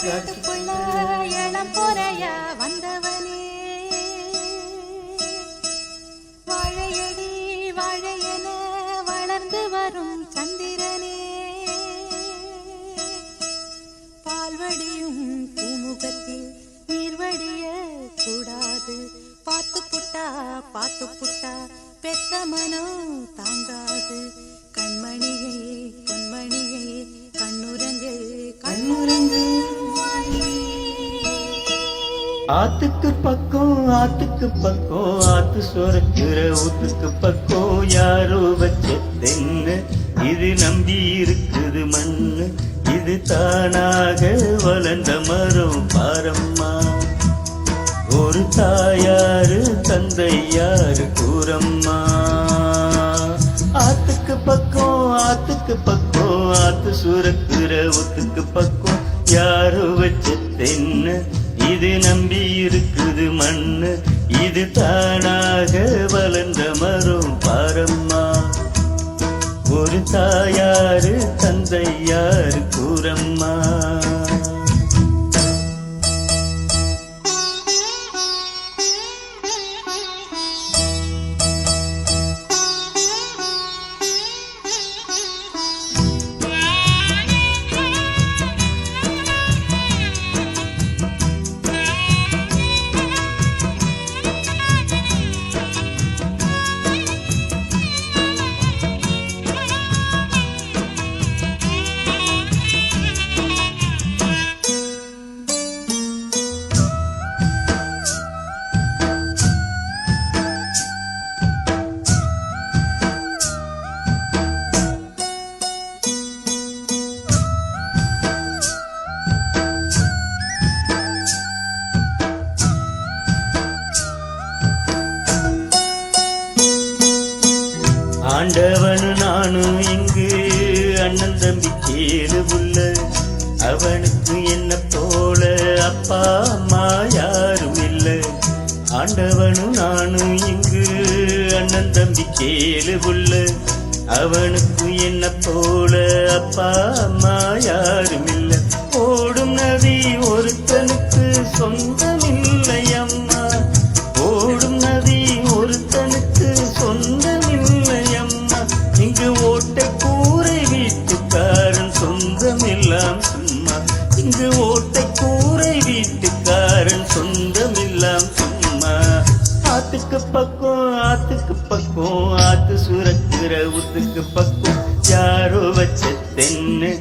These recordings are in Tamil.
வீட்டுக்குள்ள இளம் பொறையா வந்தவனே, வாழையடி வாழையென வளர்ந்து வரும் சந்திரனே, பால்வடியும் பூமுகத்தில் நீர்வடிய கூடாது, பார்த்து புட்டா பெத்த மனோ தாங்காது, கண்மணியே பொன்மணியே கண்ணுரங்கு கண்ணுரங்கு. ஆத்துக்கு பக்கம் ஆத்து சுரக்கிற ஊத்துக்கு பக்கம் யாரோ வச்ச தென்ன, இது நம்பி இருக்குது மண்ணு, இது தானாக வளர்ந்த மரம் பாரம்மா. ஒரு தாயாரு தந்தை யாரு கூறம்மா. ஆத்துக்கு பக்கம் ஆத்து சுரக்கிற ஊத்துக்கு பக்கம் யாரோ வச்ச தென்ன, இது நம்பி இருக்குது மண்ணு, இது தானாக வளர்ந்த மரம் பாரம்மா. ஒரு தாயாரு தந்தை யாரு கூறம்மா. ஆண்டவனு நானும் இங்கு அண்ணன் தம்பி கேளு புள்ள, அவனுக்கு என்ன போல அப்பா அம்மா யாரும் இல்லை. ஆண்டவனு நானும் இங்கு அண்ணன் தம்பி கேளு புள்ள, அவனுக்கு என்ன போல அப்பா அம்மா யாரும் இல்லை. ஓடும் நதி ஒருத்தனுக்கு சொந்தமில்லை அம்மா, ஓடும் நதி ஒருத்தனுக்கு சொந்தமில்லை அம்மா. இங்கு ஓட்ட கூரை வீட்டுக்காரன் சொந்தமெல்லாம் சும்மா, இங்கு ஓட்ட கூரை வீட்டுக்காரன் சொந்தமெல்லாம் சும்மா. ஆத்துக்கு பக்கம் ஆத்து சுரக்கிற ஊத்துக்கு பக்கம் யாரோ வச்ச தென்ன,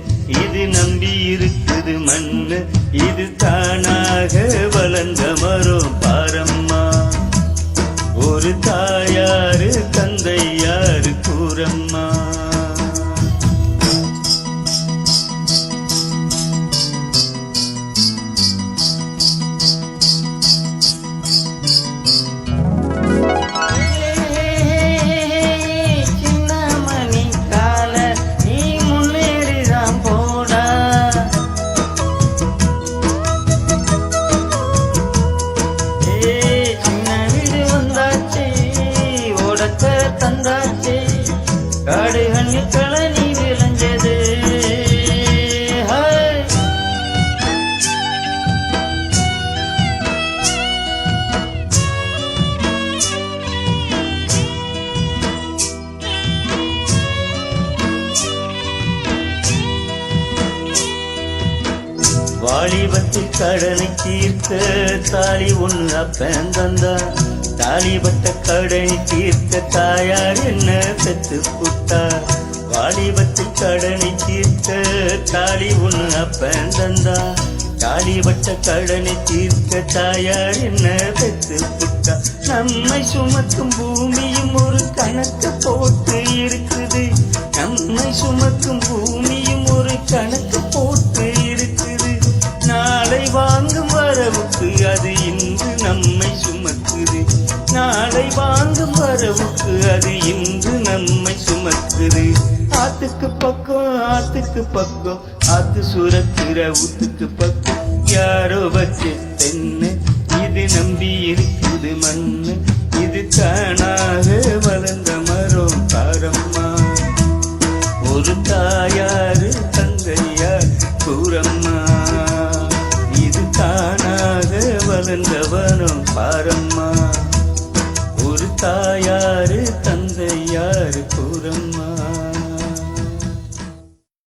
இது நம்பி இருக்குது மண்ணு, இது தானாக வளர்ந்த மரம் பாரம்மா. ஒரு தாயாரு தந்தை யாரு கூறம்மா. காடு கண்ணி கழனி விளைஞ்சது, வாலிபத்தில் கடனை தீர்க்க தாலி ஒன்று அப்பன் தந்தான், தாலிபட்ட கடனை தீர்க்க தாயார் என்ன பெத்து புட்டார். வாலிபத்தில் கடனை தீர்க்க தாலி ஒன்று அப்பன் தந்தான், தாலிபட்ட கடனை தீர்க்க தாயார் என்ன பெத்து புட்டார். நம்மை சுமக்கும் பூமியும் ஒரு கணக்கு போட்டு இருக்குது, நம்மை சுமக்கும் பூமியும் ஒரு கணக்கு போட்டு இருக்குது. நாளை வாங்கும் வரவுக்கு அது இன்று நம்மை சுமக்குது, நாளை வாங்கும் வரவுக்கு அது இன்று நம்மை சுமக்குது. ஆத்துக்கு பக்கம் ஆத்து சுரக்கிற ஊத்துக்கு பக்கம் யாரோ வச்சு தென்ன, இது நம்பி இருக்குது மண்ணு, இது தானாக வளர்ந்த மரம் பாரம்மா. ஒரு தாயாரு தந்தையார் கூறம்மா. பிறந்தவனும் பாரம்மா. ஒரு தாயாரு தந்தை யாரு கூறம்மா.